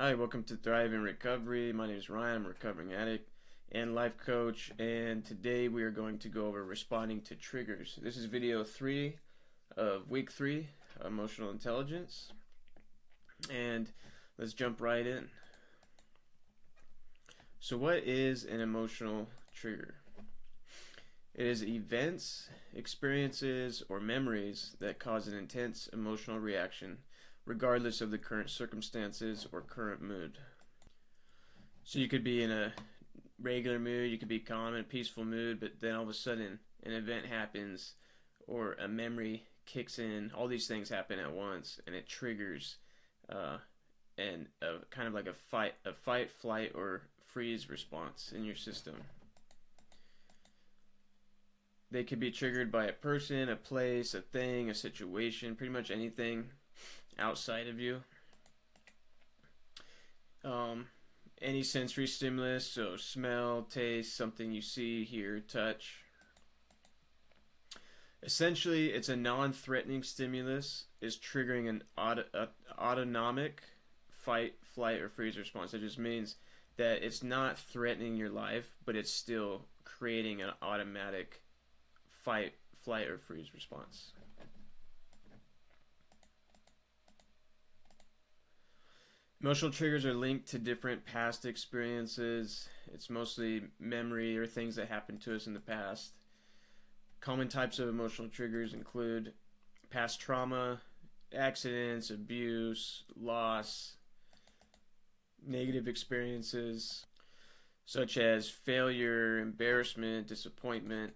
Hi, welcome to Thrive in Recovery. My name is Ryan. I'm a recovering addict and life coach, and today we are going to go over responding to triggers. This is video 3 of week 3, emotional intelligence, and let's jump right in. So, what is an emotional trigger? It is events, experiences, or memories that cause an intense emotional reaction regardless of the current circumstances or current mood. So you could be in a regular mood, you could be calm in a peaceful mood, but then all of a sudden an event happens or a memory kicks in. All these things happen at once, and it triggers and kind of like a fight, flight, or freeze response in your system. They could be triggered by a person, a place, a thing, a situation, pretty much anything outside of you. Any sensory stimulus, so smell, taste, something you see, hear, touch. Essentially, it's a non-threatening stimulus is triggering an autonomic fight, flight, or freeze response. It just means that it's not threatening your life, but it's still creating an automatic fight, flight, or freeze response. Emotional triggers are linked to different past experiences. It's mostly memory or things that happened to us in the past. Common types of emotional triggers include past trauma, accidents, abuse, loss, negative experiences such as failure, embarrassment, disappointment,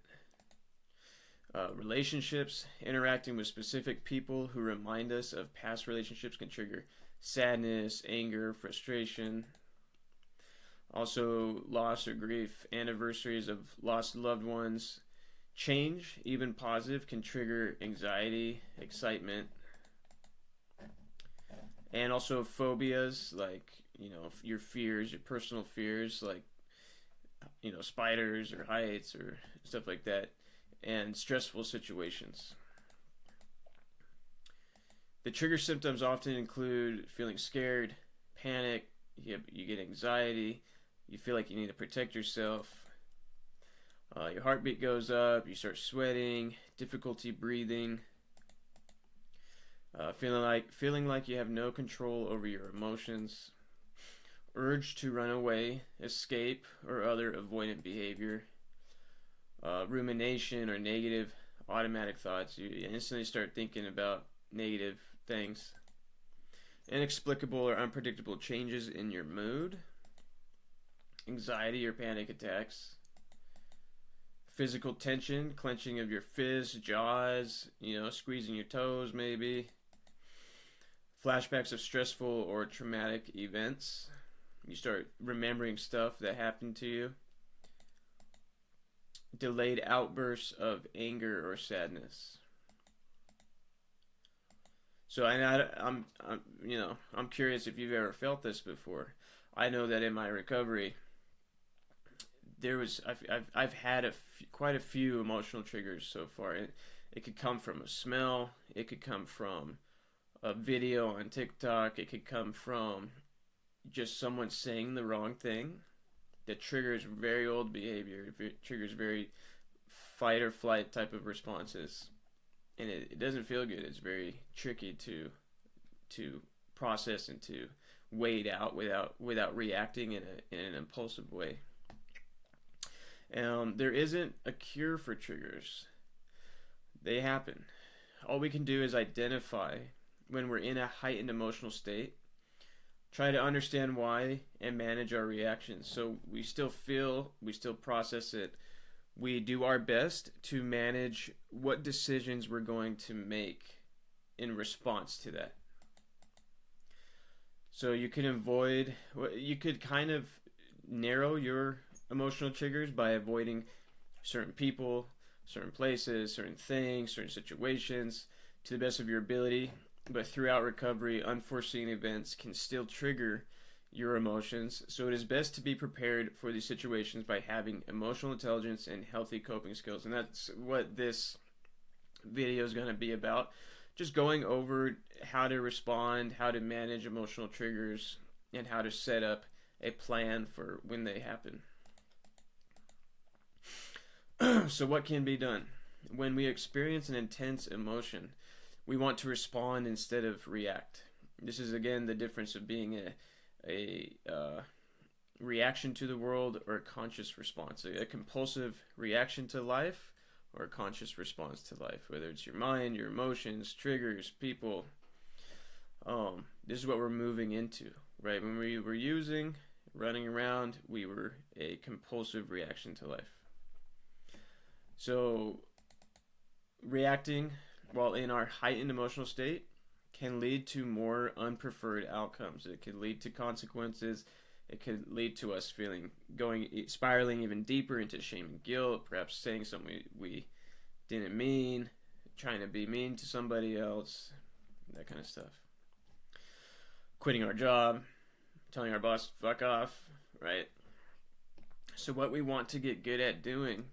relationships. Interacting with specific people who remind us of past relationships can trigger sadness, anger, frustration. Also, loss or grief, anniversaries of lost loved ones. Change, even positive, can trigger anxiety, excitement. And also phobias, like, your fears, your personal fears, like, spiders or heights or stuff like that. And stressful situations. The trigger symptoms often include feeling scared, panic, you get anxiety, you feel like you need to protect yourself, your heartbeat goes up, you start sweating, difficulty breathing, feeling like you have no control over your emotions, urge to run away, escape, or other avoidant behavior, rumination or negative automatic thoughts. You instantly start thinking about negative things. Inexplicable or unpredictable changes in your mood. Anxiety or panic attacks. Physical tension, clenching of your fists, jaws, squeezing your toes maybe. Flashbacks of stressful or traumatic events. You start remembering stuff that happened to you. Delayed outbursts of anger or sadness. So I'm curious if you've ever felt this before. I know that in my recovery, I've had quite a few emotional triggers so far. It could come from a smell. It could come from a video on TikTok. It could come from just someone saying the wrong thing that triggers very old behavior. It triggers very fight or flight type of responses. And it doesn't feel good. It's very tricky to process and to wait out without reacting in an impulsive way. There isn't a cure for triggers. They happen. All we can do is identify when we're in a heightened emotional state, try to understand why, and manage our reactions. So we still feel, we still process it. We do our best to manage what decisions we're going to make in response to that. So you could kind of narrow your emotional triggers by avoiding certain people, certain places, certain things, certain situations to the best of your ability. But throughout recovery, unforeseen events can still trigger your emotions, so it is best to be prepared for these situations by having emotional intelligence and healthy coping skills. And that's what this video is going to be about. Just going over how to respond, how to manage emotional triggers, and how to set up a plan for when they happen. So what can be done? When we experience an intense emotion, we want to respond instead of react. This is again the difference of being a reaction to the world or a conscious response. A compulsive reaction to life or a conscious response to life, whether it's your mind, your emotions, triggers, people. This is what we're moving into, right? When we were running around, we were a compulsive reaction to life. So reacting while in our heightened emotional state can lead to more unpreferred outcomes. It could lead to consequences. It could lead to us spiraling even deeper into shame and guilt, perhaps saying something we didn't mean, trying to be mean to somebody else, that kind of stuff. Quitting our job, telling our boss, fuck off, right? So what we want to get good at doing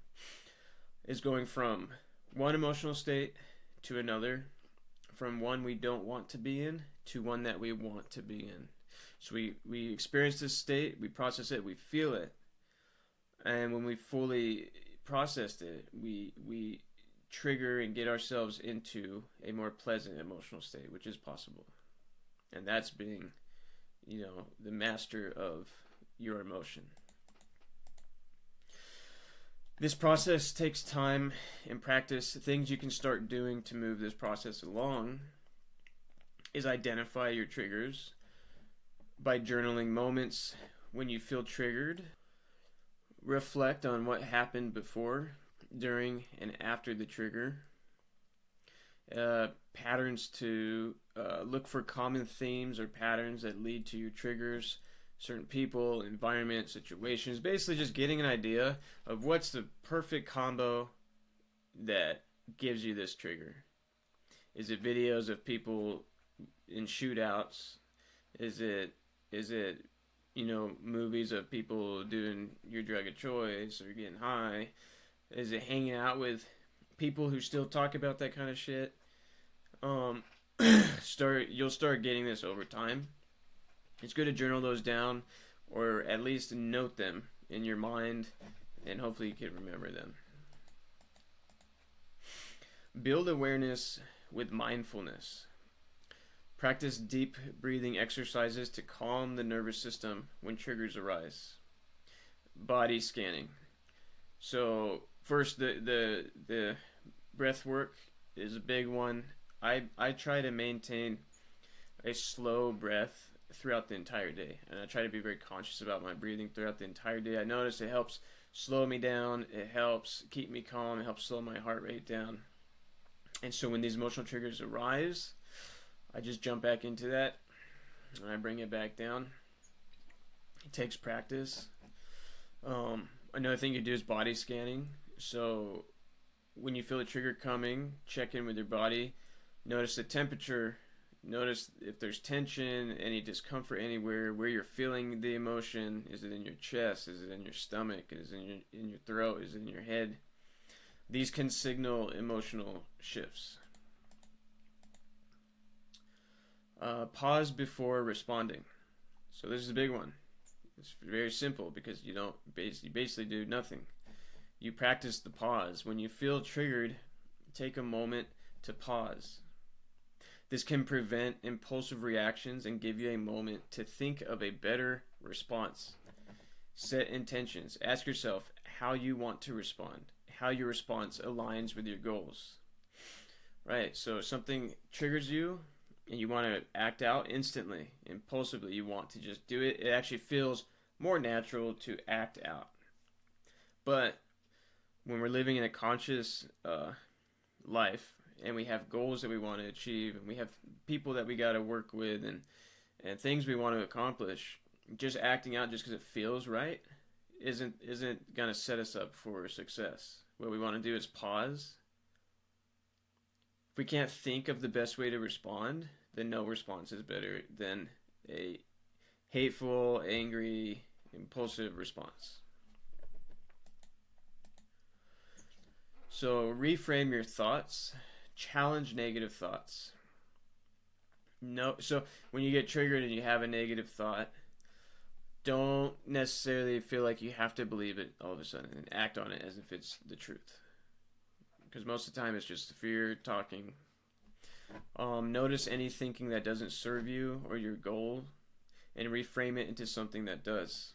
is going from one emotional state to another, from one we don't want to be in to one that we want to be in. So we experience this state, we process it, we feel it, and when we fully processed it, we trigger and get ourselves into a more pleasant emotional state, which is possible. And that's being, the master of your emotion. This process takes time and practice. Things you can start doing to move this process along is identify your triggers by journaling moments when you feel triggered. Reflect on what happened before, during, and after the trigger. Patterns to look for common themes or patterns that lead to your triggers. Certain people, environment, situations. Basically just getting an idea of what's the perfect combo that gives you this trigger. Is it videos of people in shootouts? Is it movies of people doing your drug of choice or getting high? Is it hanging out with people who still talk about that kind of shit? You'll start getting this over time. It's good to journal those down, or at least note them in your mind, and hopefully you can remember them. Build awareness with mindfulness. Practice deep breathing exercises to calm the nervous system when triggers arise. Body scanning. So first, the breath work is a big one. I try to maintain a slow breath throughout the entire day, and I try to be very conscious about my breathing throughout the entire day. I notice it helps slow me down, it helps keep me calm, it helps slow my heart rate down. And so when these emotional triggers arise, I just jump back into that and I bring it back down. It takes practice. Another thing you do is body scanning. So when you feel a trigger coming, check in with your body, notice the temperature. Notice if there's tension, any discomfort anywhere, where you're feeling the emotion. Is it in your chest? Is it in your stomach? Is it in your throat? Is it in your head? These can signal emotional shifts. Pause before responding. So this is a big one. It's very simple because you basically do nothing. You practice the pause. When you feel triggered, take a moment to pause. This can prevent impulsive reactions and give you a moment to think of a better response. Set intentions. Ask yourself how you want to respond, how your response aligns with your goals. Right, so if something triggers you and you want to act out instantly, impulsively, you want to just do it. It actually feels more natural to act out. But when we're living in a conscious life, and we have goals that we want to achieve, and we have people that we got to work with, and things we want to accomplish, just acting out just because it feels right isn't going to set us up for success. What we want to do is pause. If we can't think of the best way to respond, then no response is better than a hateful, angry, impulsive response. So reframe your thoughts. Challenge negative thoughts. So when you get triggered and you have a negative thought, don't necessarily feel like you have to believe it all of a sudden and act on it as if it's the truth. Because most of the time it's just fear talking. Notice any thinking that doesn't serve you or your goal and reframe it into something that does.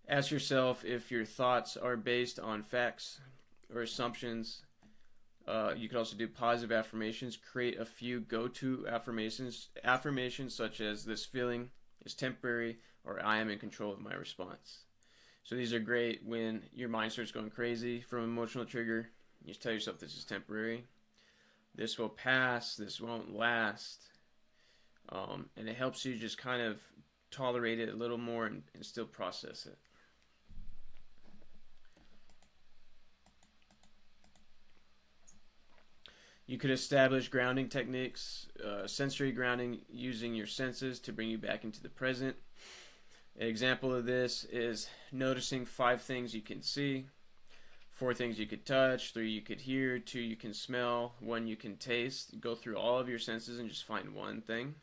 Ask yourself if your thoughts are based on facts or assumptions. You could also do positive affirmations. Create a few go-to affirmations. Affirmations such as "this feeling is temporary" or "I am in control of my response." So these are great when your mind starts going crazy from an emotional trigger. You just tell yourself this is temporary. This will pass. This won't last. And it helps you just kind of tolerate it a little more and still process it. You could establish grounding techniques, sensory grounding using your senses to bring you back into the present. An example of this is noticing 5 things you can see, 4 things you could touch, 3 you could hear, 2 you can smell, 1 you can taste. Go through all of your senses and just find one thing.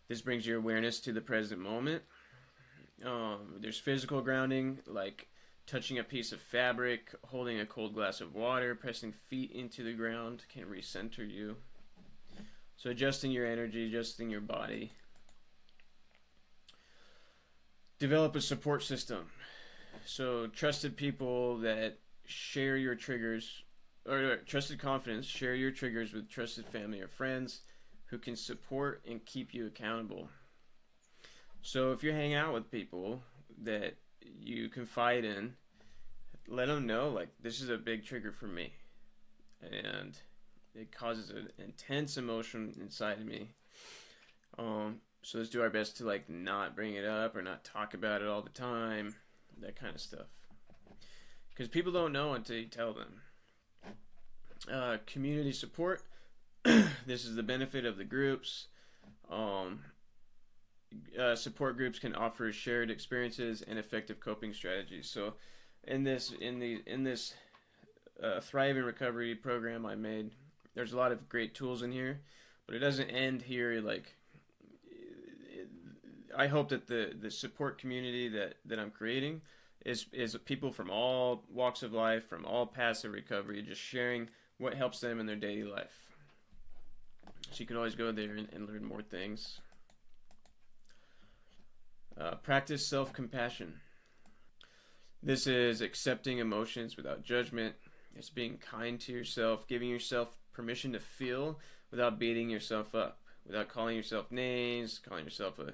This brings your awareness to the present moment. There's physical grounding, like touching a piece of fabric, holding a cold glass of water, pressing feet into the ground can recenter you. So adjusting your energy, adjusting your body. Develop a support system. So trusted people that share your triggers, or trusted confidence, share your triggers with trusted family or friends who can support and keep you accountable. So if you hang out with people that you confide in, let them know, like, this is a big trigger for me. And it causes an intense emotion inside of me. So let's do our best to, like, not bring it up or not talk about it all the time. That kind of stuff. Because people don't know until you tell them. Community support. This is the benefit of the groups. Support groups can offer shared experiences and effective coping strategies. So, in this Thrive in Recovery program I made, there's a lot of great tools in here, but it doesn't end here. Like, I hope that the support community that I'm creating is people from all walks of life, from all paths of recovery, just sharing what helps them in their daily life. So you can always go there and learn more things. Practice self-compassion. This is accepting emotions without judgment. It's being kind to yourself, giving yourself permission to feel without beating yourself up, without calling yourself names, calling yourself a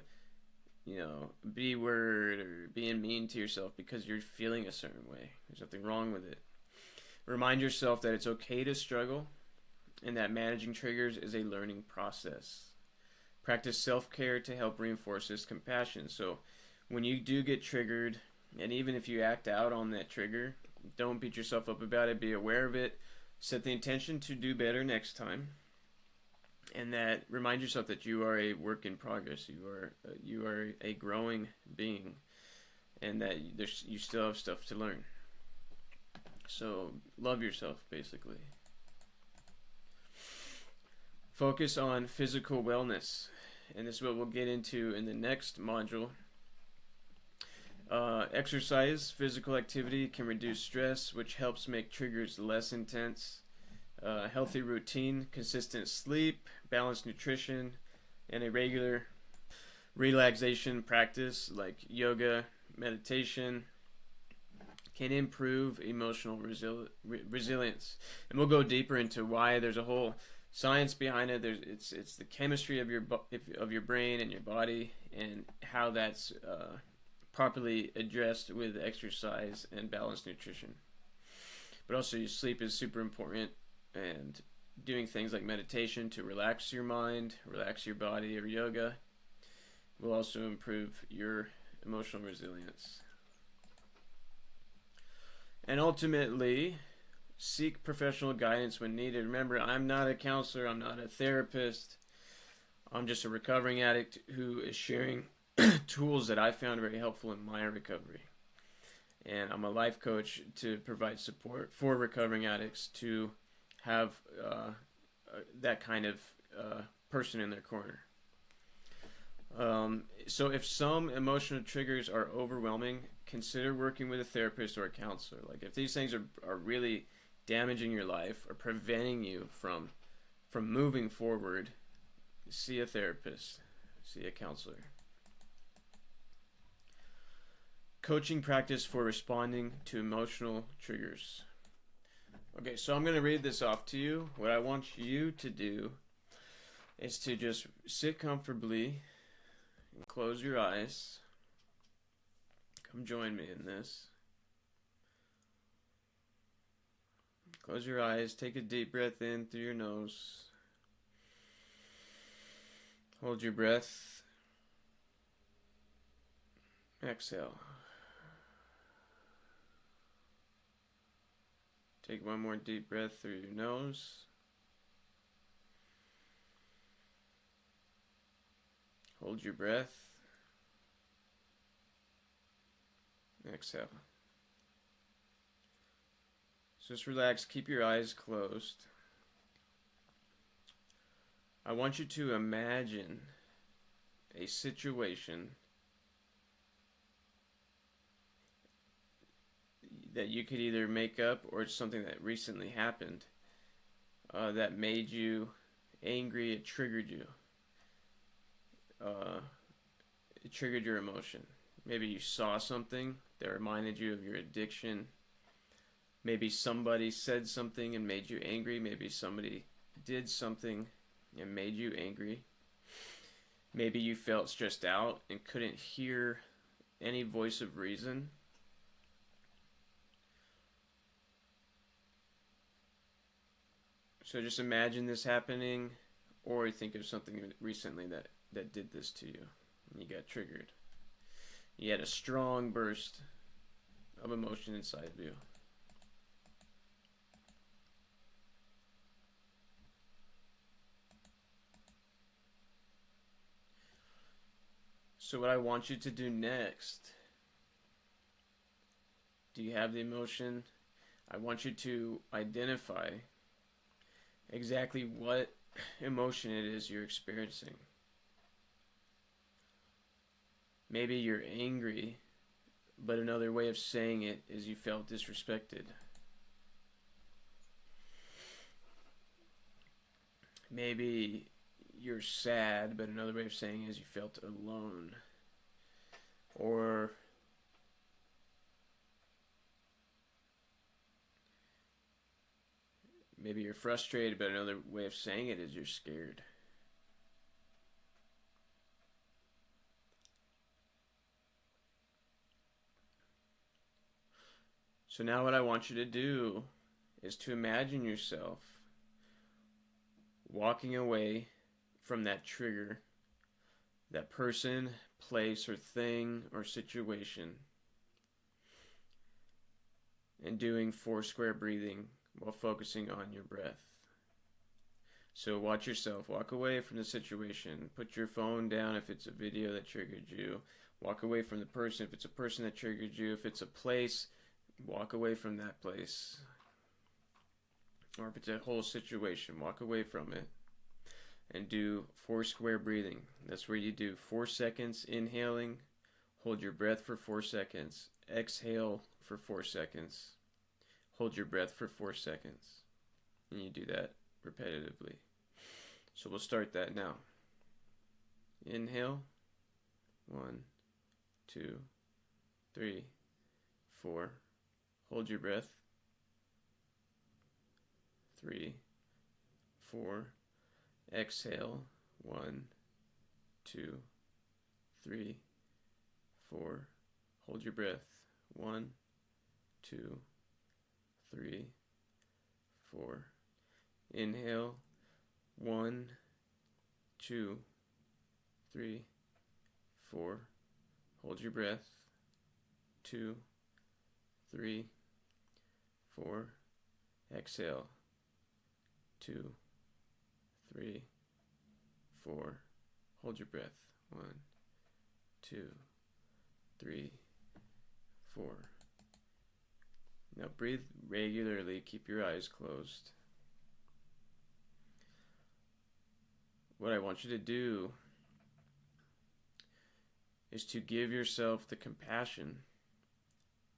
B word, or being mean to yourself because you're feeling a certain way. There's nothing wrong with it. Remind yourself that it's okay to struggle and that managing triggers is a learning process. Practice self-care to help reinforce this compassion. So when you do get triggered, and even if you act out on that trigger, don't beat yourself up about it. Be aware of it. Set the intention to do better next time. And that remind yourself that you are a work in progress. You are a growing being, and that you still have stuff to learn. So love yourself, basically. Focus on physical wellness, and this is what we'll get into in the next module. Exercise, physical activity can reduce stress, which helps make triggers less intense. Healthy routine, consistent sleep, balanced nutrition, and a regular relaxation practice like yoga, meditation can improve emotional resilience. And we'll go deeper into why. There's a whole science behind it. It's the chemistry of your brain and your body, and how that's properly addressed with exercise and balanced nutrition. But also, your sleep is super important, and doing things like meditation to relax your mind, relax your body, or yoga will also improve your emotional resilience. And ultimately, seek professional guidance when needed. Remember, I'm not a counselor, I'm not a therapist. I'm just a recovering addict who is sharing tools that I found very helpful in my recovery. And I'm a life coach to provide support for recovering addicts to have that kind of person in their corner. So if some emotional triggers are overwhelming, consider working with a therapist or a counselor. Like if these things are really damaging your life or preventing you from moving forward, see a therapist, see a counselor. Coaching practice for responding to emotional triggers. Okay, so I'm going to read this off to you. What I want you to do is to just sit comfortably and close your eyes. Come join me in this. Close your eyes, take a deep breath in through your nose. Hold your breath. Exhale. Take one more deep breath through your nose. Hold your breath. Exhale. Just relax, keep your eyes closed. I want you to imagine a situation that you could either make up or it's something that recently happened that made you angry, it triggered you. It triggered your emotion. Maybe you saw something that reminded you of your addiction. Maybe somebody said something and made you angry. Maybe somebody did something and made you angry. Maybe you felt stressed out and couldn't hear any voice of reason. So just imagine this happening, or think of something recently that did this to you and you got triggered. You had a strong burst of emotion inside of you. So what I want you to do next, do you have the emotion? I want you to identify exactly what emotion it is you're experiencing. Maybe you're angry, but another way of saying it is you felt disrespected. Maybe you're sad, but another way of saying it is you felt alone. Or maybe you're frustrated, but another way of saying it is you're scared. So now what I want you to do is to imagine yourself walking away from that trigger, that person, place, or thing, or situation, and doing 4 square breathing while focusing on your breath. So watch yourself. Walk away from the situation. Put your phone down if it's a video that triggered you. Walk away from the person if it's a person that triggered you. If it's a place, walk away from that place. Or if it's a whole situation, walk away from it. And do 4 square breathing. That's where you do 4 seconds inhaling, hold your breath for 4 seconds, exhale for 4 seconds, hold your breath for 4 seconds. And you do that repetitively. So we'll start that now. Inhale. 1, 2, 3, 4. Hold your breath. 3, 4. Exhale. 1, 2, 3, 4. Hold your breath. 1, 2, 3, 4. Inhale. 1, 2, 3, 4. Hold your breath. 2, 3, 4. Exhale. 2, 3, 4. Hold your breath. 1, 2, 3, 4. Now breathe regularly. Keep your eyes closed. What I want you to do is to give yourself the compassion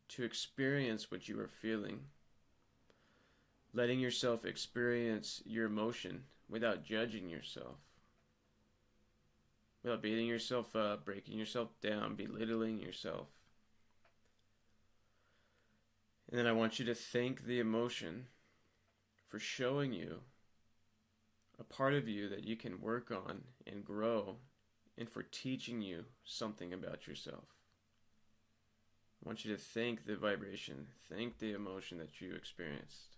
to experience what you are feeling, letting yourself experience your emotion without judging yourself, without beating yourself up, breaking yourself down, belittling yourself. And then I want you to thank the emotion for showing you a part of you that you can work on and grow, and for teaching you something about yourself. I want you to thank the vibration, thank the emotion that you experienced.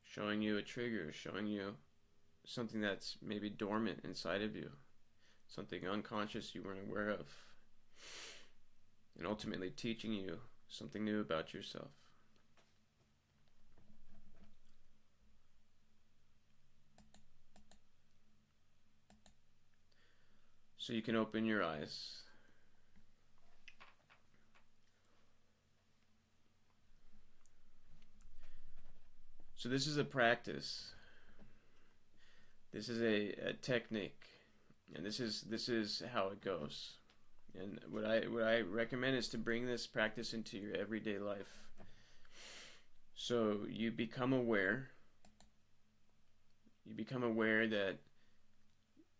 Showing you a trigger, showing you something that's maybe dormant inside of you, something unconscious you weren't aware of, and ultimately teaching you something new about yourself. So you can open your eyes. So this is a practice. This is a technique, and this is how it goes. And what I recommend is to bring this practice into your everyday life. So you become aware. You become aware that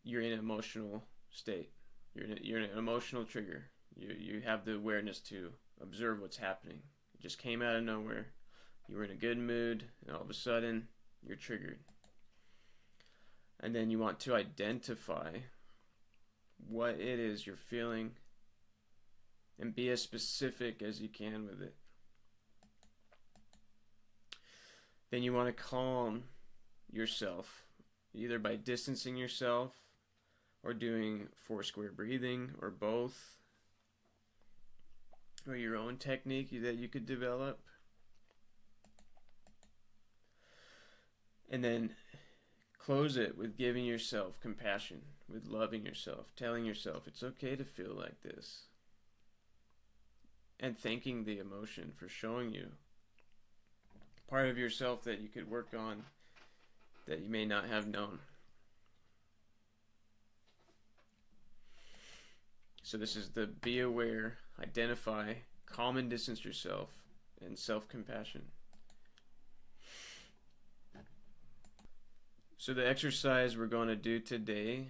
you're in an emotional state. You're in an emotional trigger. You have the awareness to observe what's happening. It just came out of nowhere. You were in a good mood, and all of a sudden, you're triggered. And then you want to identify what it is you're feeling and be as specific as you can with it. Then you want to calm yourself, either by distancing yourself or doing 4 square breathing, or both, or your own technique that you could develop. And then close it with giving yourself compassion, with loving yourself, telling yourself it's okay to feel like this, and thanking the emotion for showing you part of yourself that you could work on that you may not have known. So this is the be aware, identify, calm and distance yourself, and self-compassion. So the exercise we're going to do today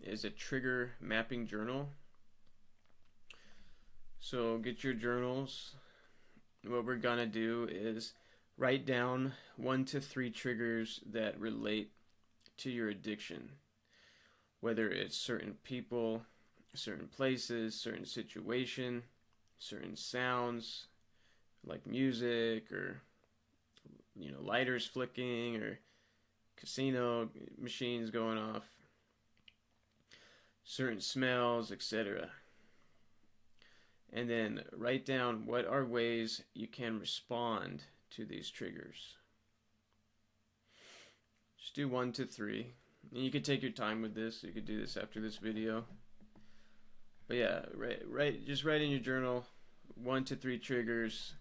is a trigger mapping journal. So get your journals. What we're going to do is write down 1 to 3 triggers that relate to your addiction. Whether it's certain people, certain places, certain situation, certain sounds like music, or lighters flicking, or casino machines going off, certain smells, etc. And then write down what are ways you can respond to these triggers. Just do 1 to 3. And you could take your time with this. You could do this after this video. But yeah, just write in your journal 1 to 3 triggers.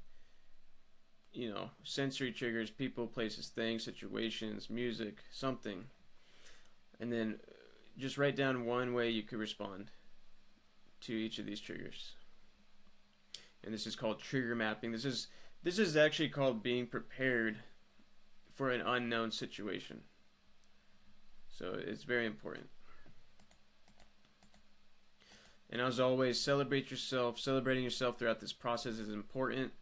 Sensory triggers, people, places, things, situations, music, something. And then just write down one way you could respond to each of these triggers. And this is called trigger mapping. This is actually called being prepared for an unknown situation. So it's very important. And as always, celebrate yourself. Celebrating yourself throughout this process is important.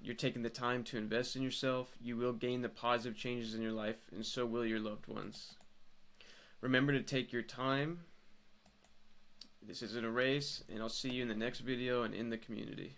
You're taking the time to invest in yourself. You will gain the positive changes in your life, and so will your loved ones. Remember to take your time. This isn't a race, and I'll see you in the next video and in the community.